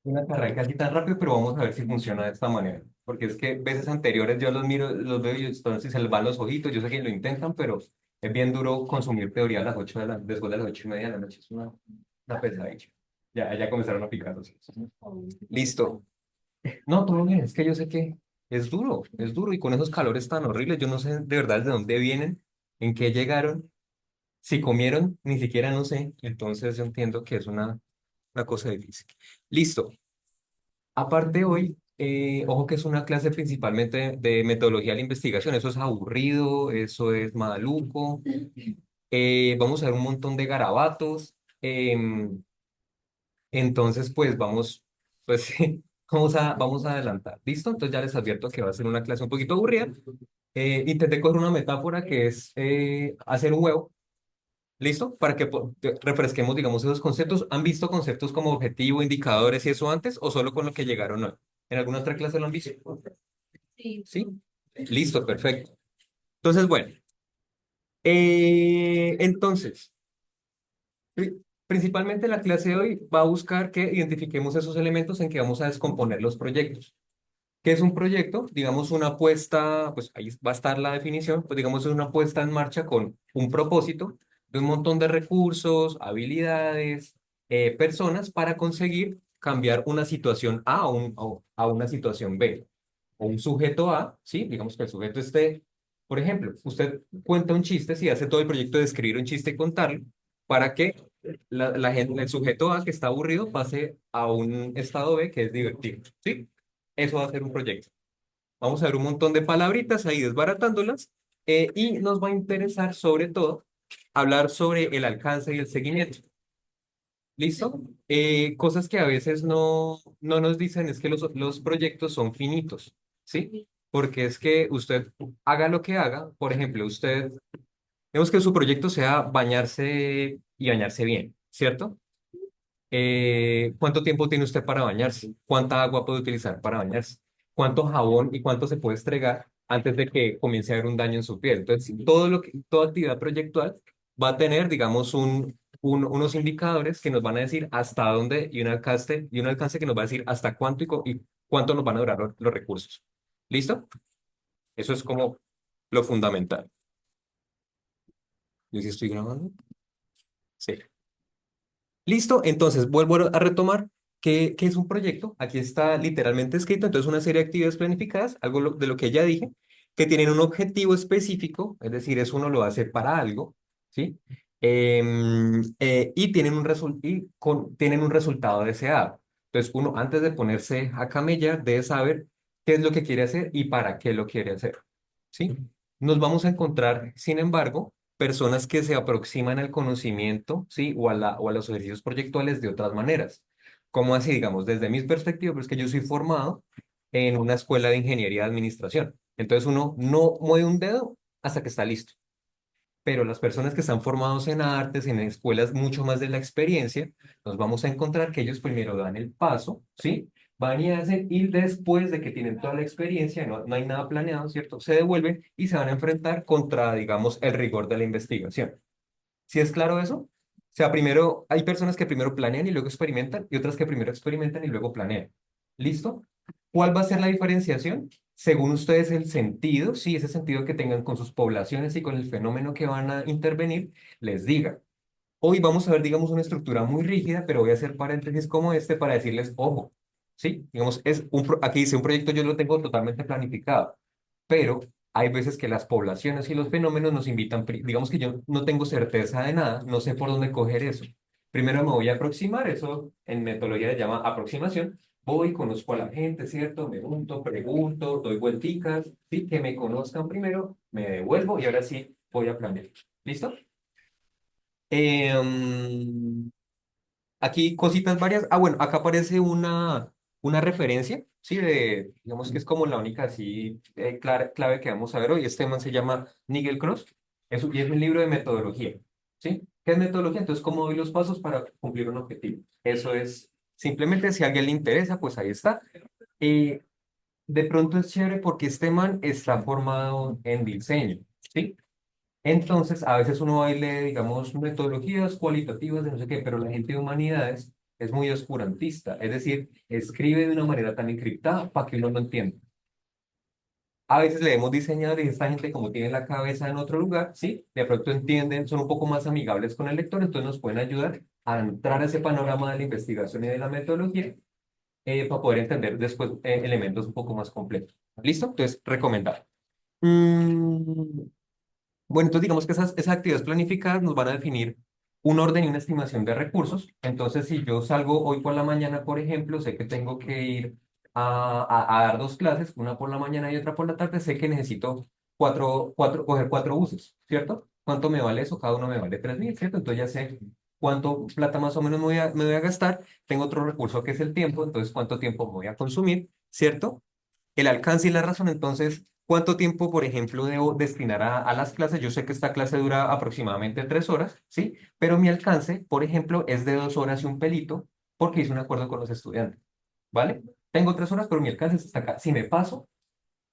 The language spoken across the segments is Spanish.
una carrera casi tan rápido, pero vamos a ver si funciona de esta manera. Porque es que veces anteriores yo los miro, los veo y entonces se les van los ojitos. Yo sé que lo intentan, pero es bien duro consumir teoría a las 8 de después de las 8:30 de la noche. Es una pesadilla. Ya comenzaron a picar los ojos. Listo. No, todo bien. Es que yo sé que es duro y con esos calores tan horribles, yo no sé de verdad de dónde vienen, en qué llegaron, si comieron, ni siquiera no sé. Entonces yo entiendo que es una cosa difícil. Listo. Aparte hoy, ojo que es una clase principalmente de metodología de la investigación, eso es aburrido, eso es maluco, vamos a ver un montón de garabatos, entonces pues vamos, pues sí, vamos a adelantar, ¿listo? Entonces ya les advierto que va a ser una clase un poquito aburrida. Intenté coger una metáfora que es hacer un huevo. ¿Listo? Para que refresquemos, digamos, esos conceptos. ¿Han visto conceptos como objetivo, indicadores y eso antes o solo con lo que llegaron hoy? ¿En alguna otra clase lo han visto? Sí. Listo, perfecto. Entonces, bueno, entonces, principalmente la clase de hoy va a buscar que identifiquemos esos elementos en que vamos a descomponer los proyectos. ¿Qué es un proyecto? Digamos, una puesta, pues ahí va a estar la definición, pues digamos, es una puesta en marcha con un propósito de un montón de recursos, habilidades, personas para conseguir cambiar una situación A a una situación B. O un sujeto A, ¿sí? Digamos que el sujeto esté, por ejemplo, usted cuenta un chiste, si hace todo el proyecto de escribir un chiste y contarlo, para que la gente, el sujeto A que está aburrido pase a un estado B que es divertido, ¿sí? Eso va a ser un proyecto. Vamos a ver un montón de palabritas ahí desbaratándolas y nos va a interesar sobre todo hablar sobre el alcance y el seguimiento. ¿Listo? Cosas que a veces no nos dicen es que los proyectos son finitos, ¿sí? Porque es que usted haga lo que haga, por ejemplo, usted, vemos que su proyecto sea bañarse y bañarse bien, ¿cierto? ¿Cuánto tiempo tiene usted para bañarse? ¿Cuánta agua puede utilizar para bañarse? ¿Cuánto jabón y cuánto se puede estregar antes de que comience a haber un daño en su piel? Entonces, toda actividad proyectual va a tener, digamos, unos indicadores que nos van a decir hasta dónde y un alcance que nos va a decir hasta cuánto y cuánto nos van a durar los recursos. ¿Listo? Eso es como lo fundamental. ¿Yo sí estoy grabando? Sí. Listo, entonces vuelvo a retomar qué es un proyecto. Aquí está literalmente escrito, entonces una serie de actividades planificadas, algo de lo que ya dije, que tienen un objetivo específico, es decir, eso uno lo hace para algo, ¿sí? Y tienen un resultado deseado. Entonces uno antes de ponerse a camellar debe saber qué es lo que quiere hacer y para qué lo quiere hacer, ¿sí? Nos vamos a encontrar, sin embargo, personas que se aproximan al conocimiento, ¿sí? O a los ejercicios proyectuales de otras maneras. ¿Cómo así? Digamos, desde mi perspectiva, pues que yo soy formado en una escuela de ingeniería de administración. Entonces uno no mueve un dedo hasta que está listo. Pero las personas que están formados en artes, en escuelas mucho más de la experiencia, nos vamos a encontrar que ellos primero dan el paso, ¿sí? Van y hacen, y después de que tienen toda la experiencia, no hay nada planeado, ¿cierto? Se devuelven y se van a enfrentar contra, digamos, el rigor de la investigación. ¿Sí es claro eso? O sea, primero, hay personas que primero planean y luego experimentan, y otras que primero experimentan y luego planean. ¿Listo? ¿Cuál va a ser la diferenciación? Según ustedes, el sentido, sí, ese sentido que tengan con sus poblaciones y con el fenómeno que van a intervenir, les diga. Hoy vamos a ver, digamos, una estructura muy rígida, pero voy a hacer paréntesis como este para decirles, ojo, ¿sí? Digamos, aquí dice un proyecto, yo lo tengo totalmente planificado, pero hay veces que las poblaciones y los fenómenos nos invitan, digamos que yo no tengo certeza de nada, no sé por dónde coger eso. Primero me voy a aproximar, eso en metodología se llama aproximación. Voy, conozco a la gente, ¿cierto? Me junto, pregunto, doy vuelticas, ¿sí? Que me conozcan primero, me devuelvo y ahora sí voy a planear. ¿Listo? Em, Aquí cositas varias. Ah, bueno, acá aparece una referencia, ¿sí? Digamos que es como la única así clave que vamos a ver hoy. Este man se llama Nigel Cross y es un libro de metodología, ¿sí? ¿Qué es metodología? Entonces, ¿cómo doy los pasos para cumplir un objetivo? Eso es simplemente si a alguien le interesa, pues ahí está. Y de pronto es chévere porque este man está formado en diseño, ¿sí? Entonces, a veces uno va y lee, digamos, metodologías cualitativas de no sé qué, pero la gente de humanidades es muy oscurantista, es decir, escribe de una manera tan encriptada para que uno no entienda. A veces leemos diseñadores y esta gente como tiene la cabeza en otro lugar, ¿sí? De pronto entienden, son un poco más amigables con el lector, entonces nos pueden ayudar a entrar a ese panorama de la investigación y de la metodología para poder entender después elementos un poco más complejos. ¿Listo? Entonces, recomendar. Mm, bueno, entonces digamos que esas actividades planificadas nos van a definir un orden y una estimación de recursos. Entonces, si yo salgo hoy por la mañana, por ejemplo, sé que tengo que ir a dar dos clases, una por la mañana y otra por la tarde, sé que necesito coger cuatro buses, ¿cierto? ¿Cuánto me vale eso? Cada uno me vale 3.000, ¿cierto? Entonces ya sé cuánto plata más o menos me voy a gastar. Tengo otro recurso que es el tiempo, entonces cuánto tiempo me voy a consumir, ¿cierto? El alcance y la razón, entonces, ¿cuánto tiempo, por ejemplo, debo destinar a las clases? Yo sé que esta clase dura aproximadamente 3 horas, ¿sí? Pero mi alcance, por ejemplo, es de 2 horas y un pelito, porque hice un acuerdo con los estudiantes, ¿vale? Tengo 3 horas, pero mi alcance es hasta acá. Si me paso,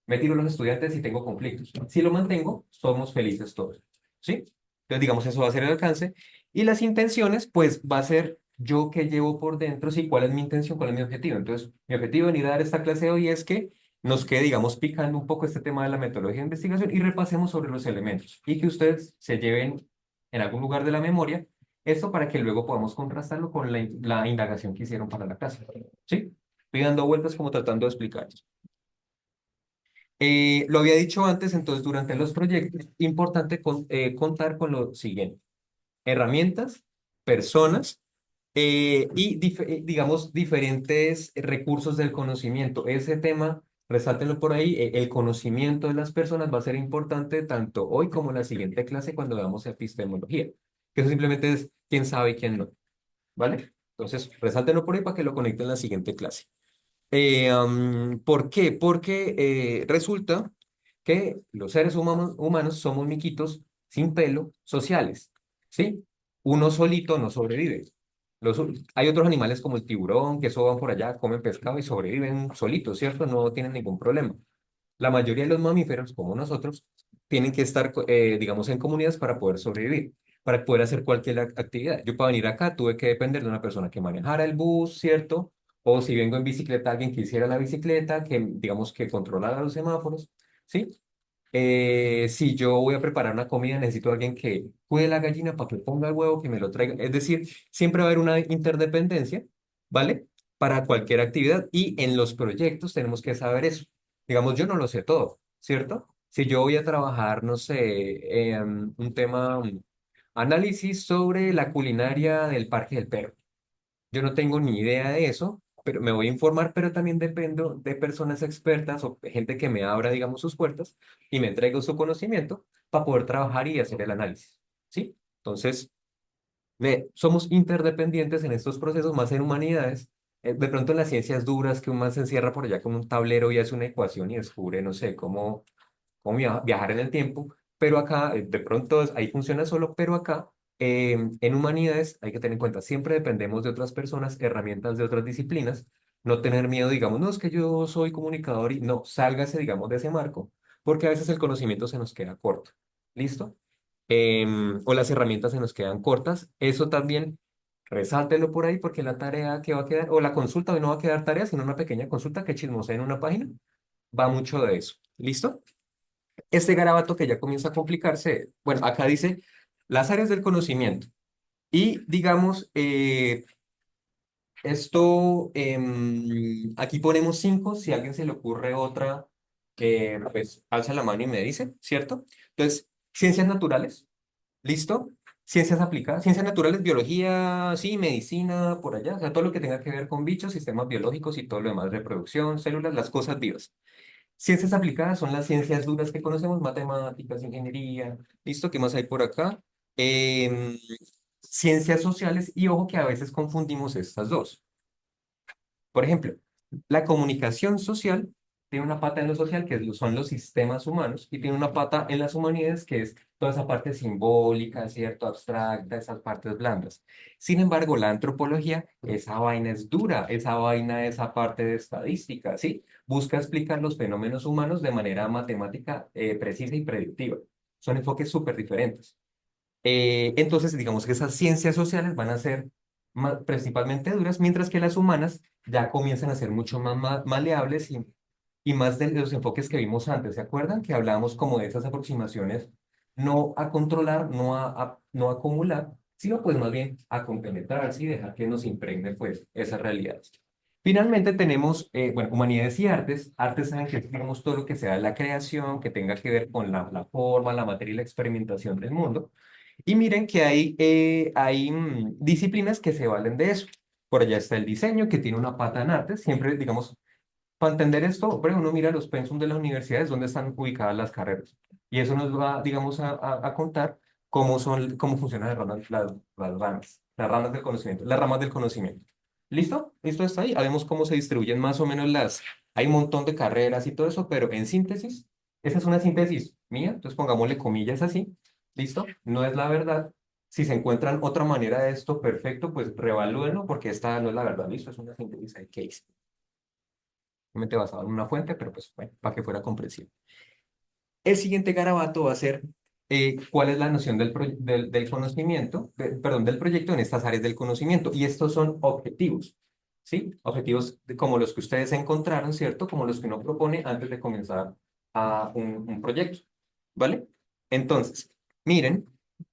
me tiro a los estudiantes y tengo conflictos. Si lo mantengo, somos felices todos, ¿sí? Entonces, digamos, eso va a ser el alcance. Y las intenciones, pues, va a ser yo que llevo por dentro, sí, cuál es mi intención, cuál es mi objetivo. Entonces, mi objetivo de venir a dar esta clase de hoy es que nos quede, digamos, picando un poco este tema de la metodología de investigación y repasemos sobre los elementos y que ustedes se lleven en algún lugar de la memoria esto para que luego podamos contrastarlo con la indagación que hicieron para la clase, ¿sí? Estoy dando vueltas como tratando de explicar. Lo había dicho antes, entonces durante los proyectos, importante contar con lo siguiente: herramientas, personas y, digamos, diferentes recursos del conocimiento. Ese tema, resáltenlo por ahí, el conocimiento de las personas va a ser importante tanto hoy como en la siguiente clase cuando veamos epistemología, que eso simplemente es quién sabe y quién no, ¿vale? Entonces, resáltenlo por ahí para que lo conecten en la siguiente clase. ¿Por qué? Porque resulta que los seres humanos somos miquitos sin pelo sociales, ¿sí? Uno solito no sobrevive. Hay otros animales como el tiburón que eso van por allá, comen pescado y sobreviven solitos, ¿cierto? No tienen ningún problema. La mayoría de los mamíferos, como nosotros, tienen que estar, digamos, en comunidades para poder sobrevivir, para poder hacer cualquier actividad. Yo para venir acá tuve que depender de una persona que manejara el bus, ¿cierto? O si vengo en bicicleta, alguien que hiciera la bicicleta, que digamos que controlara los semáforos, ¿sí? Si yo voy a preparar una comida, necesito a alguien que cuide la gallina para que ponga el huevo, que me lo traiga. Es decir, siempre va a haber una interdependencia, ¿vale? Para cualquier actividad y en los proyectos tenemos que saber eso. Digamos, yo no lo sé todo, ¿cierto? Si yo voy a trabajar, no sé, un tema, análisis sobre la culinaria del Parque del Perro. Yo no tengo ni idea de eso, pero me voy a informar, pero también dependo de personas expertas o gente que me abra, digamos, sus puertas y me entregue su conocimiento para poder trabajar y hacer el análisis, ¿sí? Entonces, somos interdependientes en estos procesos, más en humanidades. De pronto en las ciencias duras, que uno se encierra por allá con un tablero y hace una ecuación y descubre, no sé, cómo viajar en el tiempo, pero acá de pronto ahí funciona solo, pero acá en humanidades hay que tener en cuenta, siempre dependemos de otras personas, herramientas de otras disciplinas, no tener miedo, digamos, no es que yo soy comunicador y no, sálgase, digamos, de ese marco, porque a veces el conocimiento se nos queda corto, ¿listo? O las herramientas se nos quedan cortas, eso también resáltelo por ahí porque la tarea que va a quedar, o la consulta hoy no va a quedar tarea, sino una pequeña consulta que chismosea en una página, va mucho de eso, ¿listo? Este garabato que ya comienza a complicarse, bueno, acá dice las áreas del conocimiento. Y digamos, esto, aquí ponemos 5, si a alguien se le ocurre otra, pues alza la mano y me dice, ¿cierto? Entonces, ciencias naturales, ¿listo? Ciencias aplicadas, ciencias naturales, biología, sí, medicina, por allá, o sea, todo lo que tenga que ver con bichos, sistemas biológicos y todo lo demás, reproducción, células, las cosas vivas. Ciencias aplicadas son las ciencias duras que conocemos, matemáticas, ingeniería, ¿listo? ¿Qué más hay por acá? Em, Ciencias sociales y ojo que a veces confundimos estas dos. Por ejemplo, la comunicación social tiene una pata en lo social, que son los sistemas humanos, y tiene una pata en las humanidades, que es toda esa parte simbólica, ¿cierto? Abstracta, esas partes blandas. Sin embargo, la antropología, esa vaina es dura, esa vaina, esa parte de estadística, ¿sí? Busca explicar los fenómenos humanos de manera matemática, precisa y predictiva. Son enfoques súper diferentes. Entonces, digamos que esas ciencias sociales van a ser principalmente duras, mientras que las humanas ya comienzan a ser mucho más maleables y más de los enfoques que vimos antes. ¿Se acuerdan que hablábamos como de esas aproximaciones? No a controlar, no a acumular, sino pues más bien a compenetrarse y dejar que nos impregne pues esas realidades. Finalmente tenemos, bueno, humanidades y artes. Artes saben que es, digamos, todo lo que sea la creación, que tenga que ver con la forma, la materia y la experimentación del mundo. Y miren que hay disciplinas que se valen de eso. Por allá está el diseño, que tiene una pata en artes. Siempre, digamos, para entender esto, pero uno mira los pensum de las universidades, donde están ubicadas las carreras. Y eso nos va, digamos, a contar cómo funcionan las ramas del conocimiento, las ramas del conocimiento. ¿Listo? ¿Listo está ahí? Sabemos cómo se distribuyen más o menos las... Hay un montón de carreras y todo eso, pero en síntesis, esa es una síntesis mía, entonces pongámosle comillas así. ¿Listo? No es la verdad. Si se encuentran otra manera de esto, perfecto, pues revalúenlo porque esta no es la verdad. ¿Listo? Es una síntesis de case obviamente basado en una fuente, pero pues bueno, para que fuera comprensible. El siguiente garabato va a ser cuál es la noción del conocimiento, perdón, del proyecto en estas áreas del conocimiento. Y estos son objetivos, ¿sí? Objetivos como los que ustedes encontraron, ¿cierto? Como los que uno propone antes de comenzar a un proyecto, ¿vale? Entonces, miren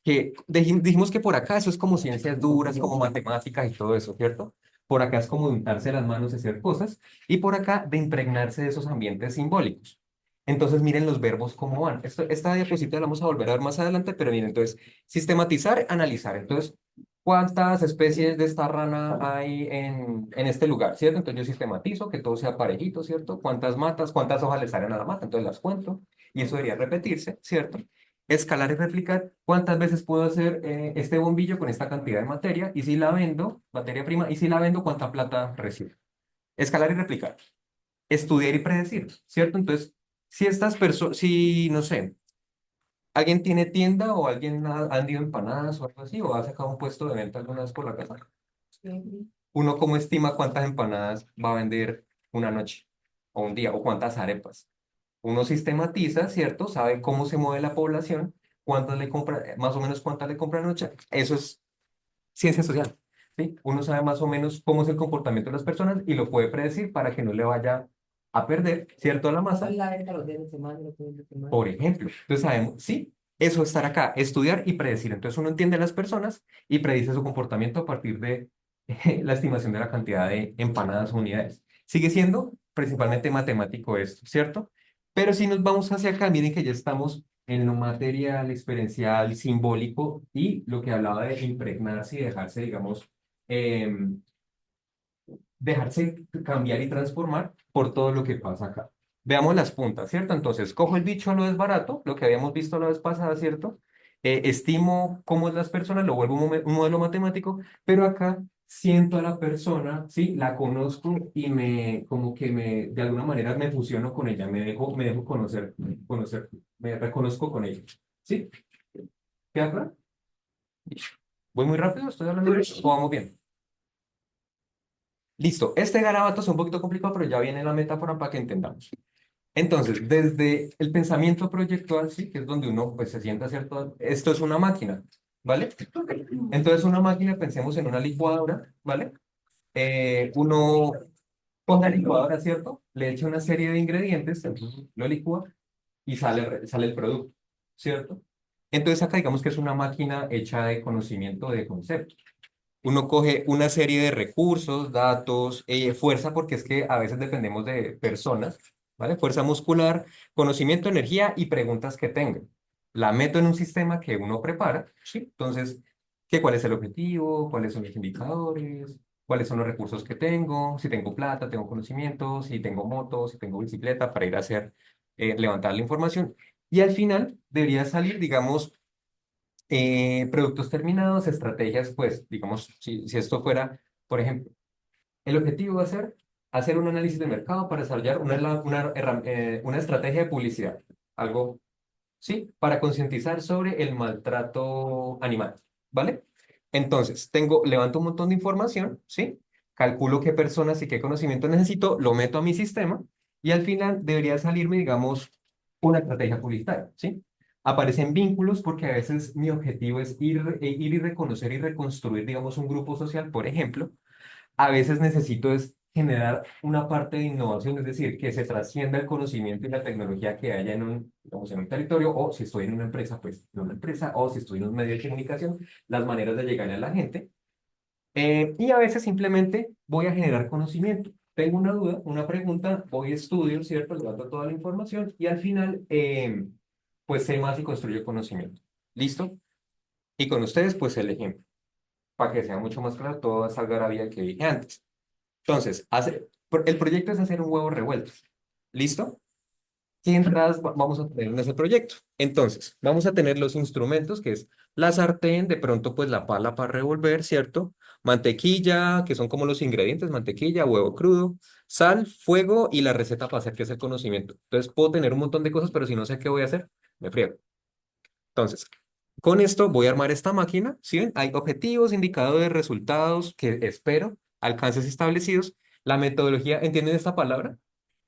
que dijimos que por acá eso es como ciencias duras, como matemáticas y todo eso, ¿cierto? Por acá es como de untarse las manos y hacer cosas, y por acá de impregnarse de esos ambientes simbólicos. Entonces, miren los verbos cómo van. Esta diapositiva la vamos a volver a ver más adelante, pero miren, entonces, sistematizar, analizar. Entonces, ¿cuántas especies de esta rana hay en este lugar? ¿Cierto? Entonces, yo sistematizo, que todo sea parejito, ¿cierto? ¿Cuántas matas, cuántas hojas le salen a la mata? Entonces, las cuento, y eso debería repetirse, ¿cierto? Escalar y replicar, ¿cuántas veces puedo hacer este bombillo con esta cantidad de materia? Y si la vendo, materia prima, y si la vendo, ¿cuánta plata recibo? Escalar y replicar, estudiar y predecir, ¿cierto? Entonces, si estas personas, si, no sé, alguien tiene tienda o alguien ha vendido empanadas o algo así, o ha sacado un puesto de venta alguna vez por la casa, uno cómo estima cuántas empanadas va a vender una noche o un día, o cuántas arepas. Uno sistematiza, ¿cierto? Sabe cómo se mueve la población, cuántas le compra, más o menos cuántas le compran noche. Eso es ciencia social, ¿sí? Uno sabe más o menos cómo es el comportamiento de las personas y lo puede predecir para que no le vaya a perder, ¿cierto? A la masa. Por ejemplo, entonces sabemos, sí, eso estar acá, estudiar y predecir. Entonces uno entiende a las personas y predice su comportamiento a partir de la estimación de la cantidad de empanadas o unidades. Sigue siendo principalmente matemático esto, ¿cierto? Pero si nos vamos hacia acá, miren que ya estamos en lo material, experiencial, simbólico y lo que hablaba de impregnarse y dejarse, digamos, em, dejarse cambiar y transformar por todo lo que pasa acá. Veamos las puntas, ¿cierto? Entonces, cojo el bicho, no es barato, lo que habíamos visto la vez pasada, ¿cierto? Estimo cómo es las personas, lo vuelvo un modelo matemático, pero acá siento a la persona, ¿sí? La conozco y como que de alguna manera me fusiono con ella, me dejo conocer, me reconozco con ella, ¿sí? ¿Queda claro? ¿Voy muy rápido? ¿Estoy hablando de eso? ¿O vamos bien? Listo, este garabato es un poquito complicado, pero ya viene la metáfora para que entendamos. Entonces, desde el pensamiento proyectual, sí, que es donde uno pues se sienta, ¿cierto? Esto es una máquina, ¿vale? Entonces, una máquina, pensemos en una licuadora, ¿vale? Uno con la licuadora, ¿cierto? Le echa una serie de ingredientes, entonces lo licúa y sale el producto, ¿cierto? Entonces, acá digamos que es una máquina hecha de conocimiento de conceptos. Uno coge una serie de recursos, datos, fuerza, porque es que a veces dependemos de personas, ¿vale? Fuerza muscular, conocimiento, energía y preguntas que tengan. La meto en un sistema que uno prepara, ¿sí? Entonces, ¿cuál es el objetivo? ¿Cuáles son los indicadores? ¿Cuáles son los recursos que tengo? Si tengo plata, tengo conocimiento, si tengo moto, si tengo bicicleta para ir a hacer, levantar la información. Y al final debería salir, digamos, productos terminados, estrategias, pues, digamos, si esto fuera, por ejemplo, el objetivo va a ser hacer un análisis de mercado para desarrollar una estrategia de publicidad, algo, ¿sí? Para concientizar sobre el maltrato animal, ¿vale? Entonces, levanto un montón de información, ¿sí? Calculo qué personas y qué conocimiento necesito, lo meto a mi sistema y al final debería salirme, digamos, una estrategia publicitaria, ¿sí? Aparecen vínculos porque a veces mi objetivo es ir y reconocer y reconstruir, digamos, un grupo social, por ejemplo. A veces necesito es generar una parte de innovación, es decir, que se trascienda el conocimiento y la tecnología que haya digamos, en un territorio, o si estoy en una empresa, pues en una empresa, o si estoy en un medio de comunicación, las maneras de llegar a la gente. Y a veces simplemente voy a generar conocimiento. Tengo una duda, una pregunta, voy a estudio, ¿cierto? Levanto toda la información y al final, pues sé más y construyo conocimiento. ¿Listo? Y con ustedes, pues el ejemplo, para que sea mucho más claro toda esa algarabía que dije antes. Entonces, el proyecto es hacer un huevo revuelto. ¿Listo? ¿Qué entradas vamos a tener en ese proyecto? Entonces, vamos a tener los instrumentos, que es la sartén, de pronto pues la pala para revolver, ¿cierto? Mantequilla, que son como los ingredientes, mantequilla, huevo crudo, sal, fuego y la receta para hacer que es el conocimiento. Entonces, puedo tener un montón de cosas, pero si no sé qué voy a hacer, me friego. Entonces, con esto voy a armar esta máquina, ¿sí ven? Hay objetivos, indicadores, resultados que espero, alcances establecidos. La metodología, ¿entienden esta palabra?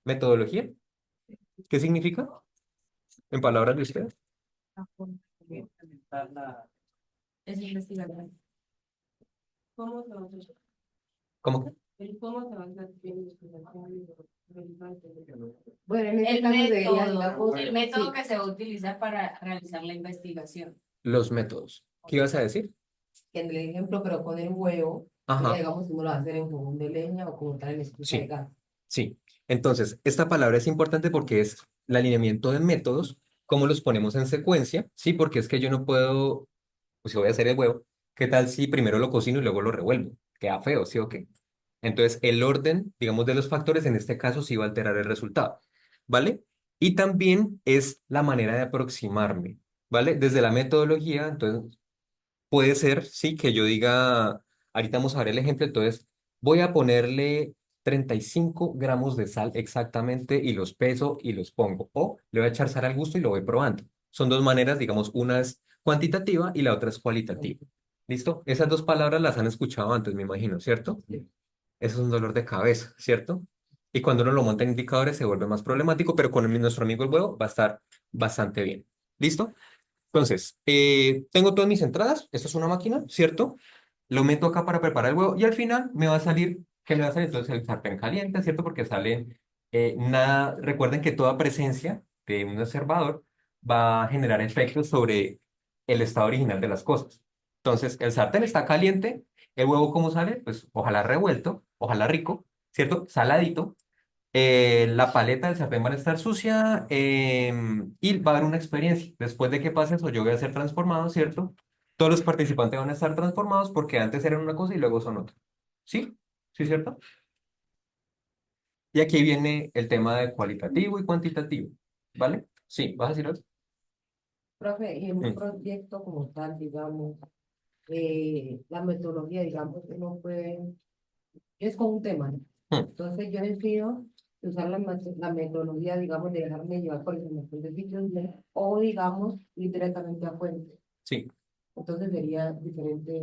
Metodología, ¿qué significa en palabras de ustedes? La forma de implementar esa investigación. ¿Cómo se va a hacer? ¿Cómo que? El cómo se va a hacer la investigación y los resultados. Bueno, en este El caso sería, método, digamos, el método sí, que se va a utilizar para realizar la investigación. Los métodos. ¿Qué ibas a decir? que en el ejemplo, pero con el huevo, sería, Ajá, digamos, si uno lo va a hacer en fogón de leña o como tal en estufa de sí, gas. sí. Entonces, esta palabra es importante porque es el alineamiento de métodos, cómo los ponemos en secuencia, ¿sí? Porque es que yo no puedo, pues si voy a hacer el huevo, ¿qué tal si primero lo cocino y luego lo revuelvo? Queda feo, ¿sí o qué? Entonces, el orden, digamos, de los factores en este caso sí va a alterar el resultado, ¿vale? Y también es la manera de aproximarme, ¿vale? Desde la metodología, entonces, puede ser, sí, que yo diga, ahorita vamos a ver el ejemplo, entonces, voy a ponerle 35 gramos de sal exactamente y los peso y los pongo. O le voy a echar sal al gusto y lo voy probando. Son dos maneras, digamos, una es cuantitativa y la otra es cualitativa. ¿Listo? Esas dos palabras las han escuchado antes, me imagino, ¿cierto? Eso es un dolor de cabeza, ¿cierto? Y cuando uno lo monta en indicadores se vuelve más problemático, pero con nuestro amigo el huevo va a estar bastante bien. ¿Listo? Entonces, tengo todas mis entradas. Esto es una máquina, ¿cierto? Lo meto acá para preparar el huevo y al final me va a salir, ¿qué me va a salir? Entonces el sartén caliente, ¿cierto? Porque sale nada. Recuerden que toda presencia de un observador va a generar efectos sobre el estado original de las cosas. Entonces, el sartén está caliente, el huevo, ¿cómo sale? Pues ojalá revuelto, ojalá rico, ¿cierto? Saladito. La paleta del sartén va a estar sucia y va a haber una experiencia. Después de que pase eso, yo voy a ser transformado, ¿cierto? Todos los participantes van a estar transformados porque antes eran una cosa y luego son otra. ¿Sí? ¿Sí, cierto? Y aquí viene el tema de cualitativo y cuantitativo. ¿Vale? Sí, ¿vas a decir algo? Profe, y en un Mm, proyecto como tal, digamos, la metodología, digamos, uno puede, es con un tema, ¿no? mm, Entonces yo decido usar la metodología, digamos, de dejarme llevar por información de sitios web, o, digamos, ir directamente a fuente. sí, Entonces sería diferente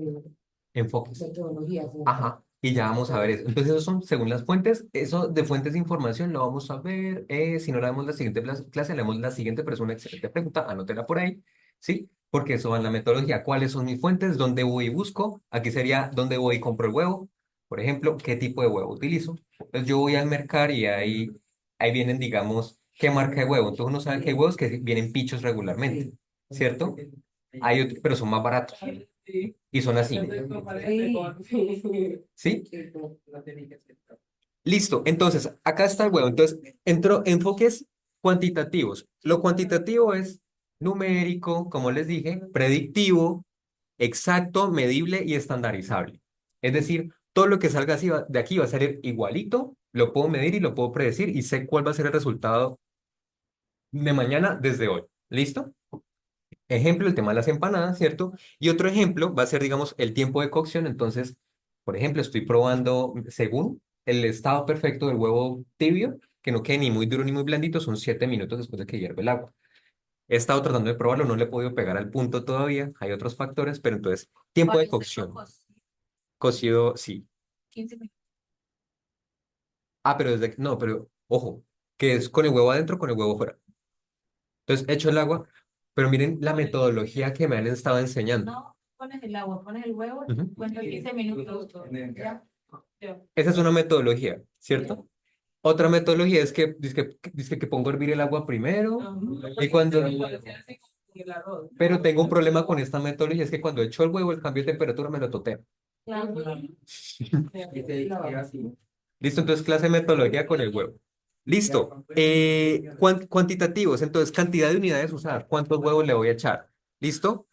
enfoques. metodologías, ¿no? Ajá, y ya vamos a ver eso. Entonces, esos son según las fuentes. Eso de fuentes de información lo vamos a ver. Si no la vemos la siguiente clase, la vemos la siguiente, pero es una excelente pregunta. Anótela por ahí, ¿sí? Porque eso va en la metodología. ¿Cuáles son mis fuentes? ¿Dónde voy y busco? Aquí sería dónde voy y compro el huevo. Por ejemplo, ¿qué tipo de huevo utilizo? Entonces, yo voy al mercado y ahí vienen, digamos, qué marca de huevo. Entonces, uno sabe que hay huevos que vienen pichos regularmente, ¿cierto? Hay otros, pero son más baratos. Y son así. ¿Sí? Listo. Entonces, acá está el huevo. Entonces, entro enfoques cuantitativos. Lo cuantitativo es numérico, como les dije, predictivo, exacto, medible y estandarizable. Es decir, todo lo que salga así de aquí va a ser igualito, lo puedo medir y lo puedo predecir y sé cuál va a ser el resultado de mañana desde hoy. ¿Listo? Ejemplo, el tema de las empanadas, ¿cierto? Y otro ejemplo va a ser, digamos, el tiempo de cocción. Entonces, por ejemplo, estoy probando, según el estado perfecto del huevo tibio, que no quede ni muy duro ni muy blandito, son 7 minutos después de que hierve el agua. He estado tratando de probarlo, no le he podido pegar al punto todavía, hay otros factores, pero entonces, tiempo Para de hacerlo cocción. Cocido, sí. 15 minutos. Ah, pero ojo, que es con el huevo adentro, con el huevo fuera. Entonces, echo el agua. pero miren la metodología que me han estado enseñando. No pones el agua, pones el huevo, Ujú. cuentas 15 minutos. Ya. Ya. Esa es una metodología, ¿cierto? Otra metodología es que, dice que pongo a hervir el agua primero y cuando... El arroz. Pero tengo un problema con esta metodología, es que cuando echo el huevo, el cambio de temperatura me lo toteo. Claro. Listo, entonces clase de metodología con el huevo. Listo. Cuantitativos, entonces cantidad de unidades usadas. ¿Cuántos huevos le voy a echar? ¿Listo?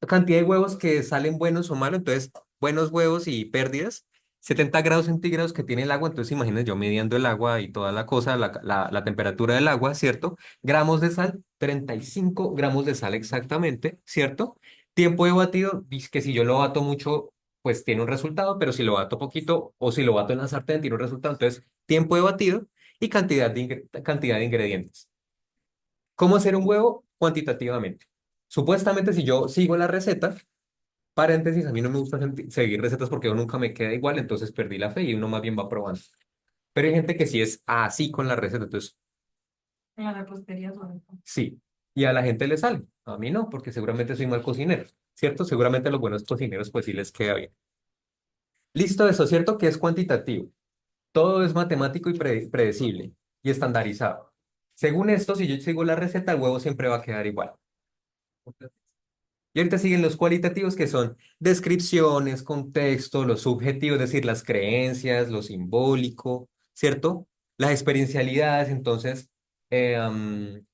Cantidad de huevos que salen buenos o malos, entonces buenos huevos y pérdidas. 70 grados centígrados que tiene el agua, entonces imagínense yo midiendo el agua y toda la cosa, la temperatura del agua, ¿cierto? Gramos de sal, 35 gramos de sal exactamente, ¿cierto? Tiempo de batido, dice que si yo lo bato mucho, pues tiene un resultado, pero si lo bato poquito o si lo bato en la sartén, tiene un resultado. Entonces, tiempo de batido y cantidad de ingredientes. ¿Cómo hacer un huevo? Cuantitativamente. Supuestamente, si yo sigo la receta, paréntesis, a mí no me gusta seguir recetas porque yo nunca me queda igual, entonces perdí la fe y uno más bien va probando. Pero hay gente que sí es así con la receta, entonces En la repostería sobre todo. sí. Y a la gente le sale. A mí no, porque seguramente soy mal cocinero, ¿cierto? Seguramente a los buenos cocineros pues sí les queda bien. Listo, eso, ¿cierto? Que es cuantitativo. Todo es matemático y predecible y estandarizado. Según esto, si yo sigo la receta, el huevo siempre va a quedar igual. Y ahorita siguen los cualitativos, que son descripciones, contexto, lo subjetivo, es decir, las creencias, lo simbólico, ¿cierto? Las experiencialidades, entonces,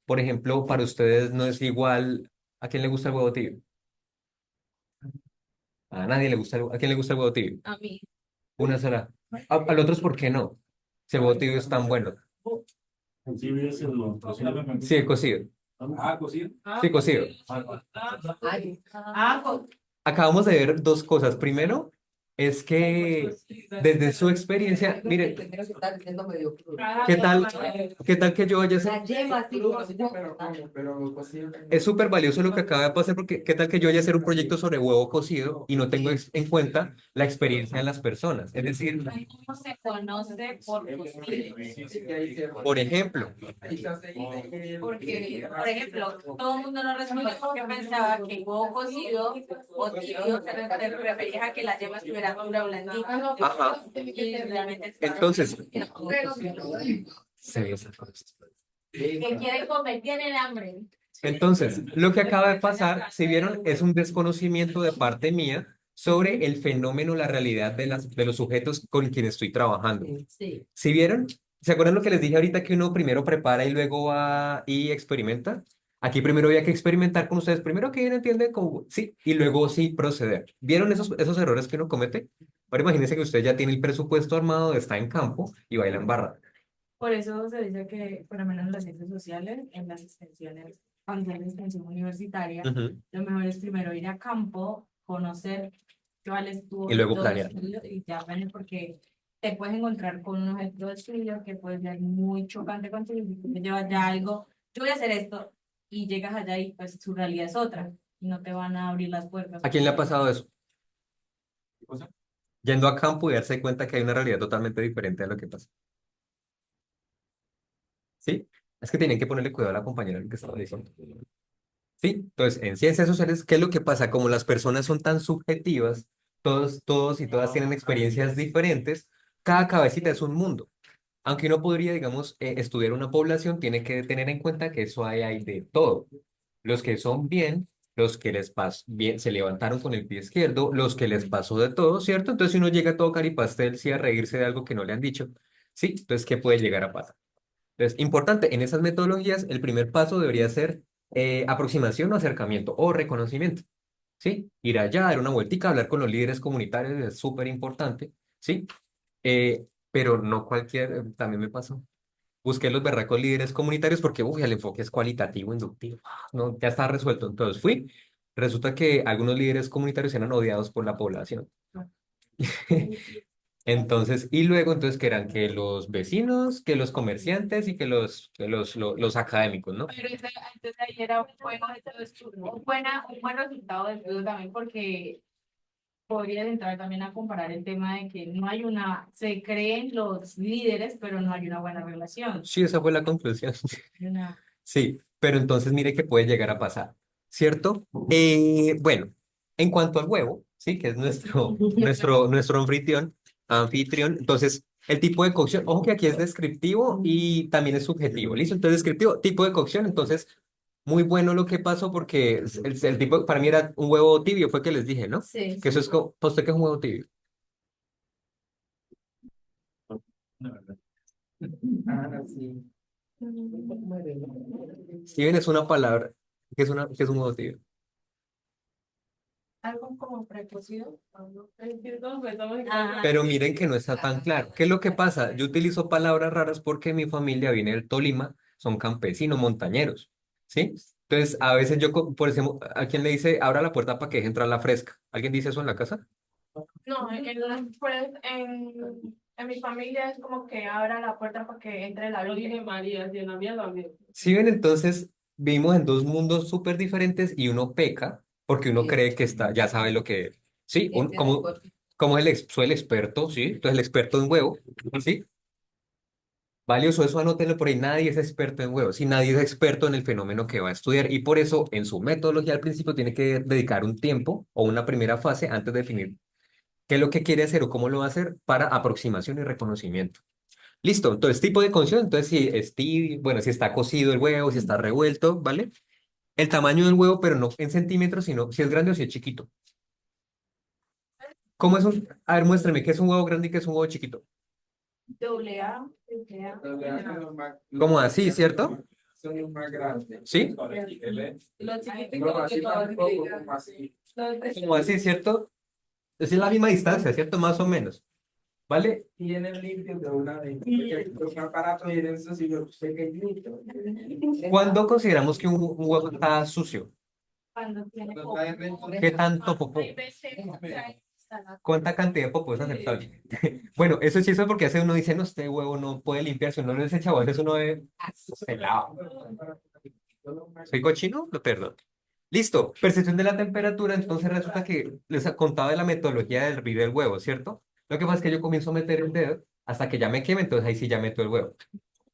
por ejemplo, para ustedes no es igual, ¿a quién le gusta el huevo tibio? A nadie le gusta ¿a quién le gusta el huevo tibio? A mí. Una sola. Al otro es ¿por qué no? Si el huevo tibio es tan bueno. Sí, es el cocido. Sí, cocido. Cocido. Sí, cocido. Ay, Acabamos de ver dos cosas. Primero, es que desde su experiencia, mire, primero que está diciendo medio crudo. ¿qué tal, qué tal que yo haya La yema, sí, Pero cocido. es súper valioso lo que acaba de pasar porque qué tal que yo vaya a hacer un proyecto sobre huevo cocido y no tengo en cuenta la experiencia de las personas? Es decir, ¿Cómo se conoce por cocido? por ejemplo, Porque, por ejemplo, todo el mundo no responde porque pensaba que huevo cocido o tibio se refería a que la yema estuviera dura o blandita. ajá, Y realmente entonces, se ve esa cosa. que quieren comer, tienen hambre. Entonces, lo que acaba de pasar, si vieron, es un desconocimiento de parte mía sobre el fenómeno, la realidad de los sujetos con quienes estoy trabajando. Sí. ¿Sí vieron? ¿Se acuerdan lo que les dije ahorita que uno primero prepara y luego va y experimenta? Aquí primero había que experimentar con ustedes. Primero que entienden cómo, sí, y luego sí proceder. ¿Vieron esos errores que uno comete? Ahora imagínense que usted ya tiene el presupuesto armado, está en campo y baila en barra. Por eso se dice que, por lo menos en las ciencias sociales, en las extensiones, cuando se hace extensión universitaria, Ujú. lo mejor es primero ir a campo, conocer cuál es tu Y luego objeto de planear. estudio y ya ven, porque te puedes encontrar con un objeto de estudio que puede ser muy chocante contigo, y te lleva ya algo, yo voy a hacer esto, y llegas allá y pues su realidad es otra, y no te van a abrir las puertas. ¿A quién le ha pasado eso? Yendo a campo y darse cuenta que hay una realidad totalmente diferente a lo que pasa. ¿Sí? Es que tienen que ponerle cuidado a la compañera lo que estaba diciendo. ¿Sí? Entonces, en ciencias sociales, ¿qué es lo que pasa? Como las personas son tan subjetivas, todos y todas tienen experiencias diferentes, cada cabecita es un mundo. Aunque uno podría, digamos, estudiar una población, tiene que tener en cuenta que eso hay de todo. Los que son bien, los que les pasó bien, se levantaron con el pie izquierdo, los que les pasó de todo, ¿cierto? Entonces, si uno llega todo caripastel, sí, a reírse de algo que no le han dicho, ¿sí? Entonces, ¿qué puede llegar a pasar? Entonces, importante, en esas metodologías, el primer paso debería ser aproximación o acercamiento o reconocimiento, ¿sí? Ir allá, dar una vueltica, hablar con los líderes comunitarios es súper importante, ¿sí? Pero no cualquier, también me pasó. Busqué los berracos líderes comunitarios porque, uy, el enfoque es cualitativo, inductivo, no, ya está resuelto. Entonces fui, resulta que algunos líderes comunitarios eran odiados por la población. Entonces, y luego, entonces, que eran que los vecinos, que los comerciantes y que los académicos, ¿no? Pero entonces ahí era un buen objeto de estudio, un buen resultado de estudio también, porque podrías entrar también a comparar el tema de que no hay una, se creen los líderes, pero no hay una buena relación. Sí, esa fue la conclusión. Hay una- Sí, pero entonces mire que puede llegar a pasar, ¿cierto? Bueno, en cuanto al huevo, ¿sí? Que es nuestro anfitrión, entonces el tipo de cocción, ojo que aquí es descriptivo y también es subjetivo, ¿listo? Entonces descriptivo, tipo de cocción, entonces muy bueno lo que pasó porque el tipo, para mí era un huevo tibio, fue que les dije, ¿no? Sí. Que eso es como, ¿para usted qué es un huevo tibio? Ah, sí. Si bien es una palabra, ¿qué es un huevo tibio? Algo como precocido. Ajá. Pero miren que no está tan claro. ¿Qué es lo que pasa? Yo utilizo palabras raras porque mi familia viene del Tolima, son campesinos, montañeros, ¿sí? Entonces, a veces por ejemplo, ¿a quién le dice, abra la puerta para que deje entrar la fresca? ¿Alguien dice eso en la casa? No, pues, en mi familia es como que abra la puerta para que entre la Virgen María, y en la mía también. Si ven, entonces vivimos en dos mundos súper diferentes y uno peca porque uno Sí. cree que ya sabe lo que, sí, como soy el experto, sí, entonces el experto en huevo, sí, valioso, eso anótenlo por ahí, nadie es experto en huevos y nadie es experto en el fenómeno que va a estudiar y por eso en su metodología al principio tiene que dedicar un tiempo o una primera fase antes de definir qué es lo que quiere hacer o cómo lo va a hacer para aproximación y reconocimiento. Listo, entonces tipo de cocción, entonces si es tibio, bueno, si está cocido el huevo, si está revuelto, ¿vale? El tamaño del huevo, pero no en centímetros, sino si es grande o si es chiquito. ¿Cómo es un? A ver, muéstrame qué es un huevo grande y qué es un huevo chiquito. Doble A, triple A. ¿Cómo así, cierto? Son los más grandes. ¿Sí? Los chiquitos No, como que así todos tampoco, como así. Como así, ¿cierto? Es en la misma distancia, ¿cierto? Más o menos. ¿Vale? Tienen limpio de una vez. Porque los aparatos vienen esos y los pequeñitos. ¿Cuándo consideramos que un huevo está sucio? Cuando tiene Los poco. traen dentro de- ¿Qué tanto popó? Hay veces que hay salada. ¿Cuánta cantidad de popó es aceptable? Bueno, eso es chistoso porque hace uno dice, no, este huevo no puede limpiarse, uno lo desecha o a veces uno ve, se lava. ¿Soy cochino? Lo perdón. Listo, percepción de la temperatura, entonces resulta que les contaba de la metodología del hervir el huevo, ¿cierto? Lo que pasa es que yo comienzo a meter el dedo hasta que ya me queme, entonces ahí sí ya meto el huevo,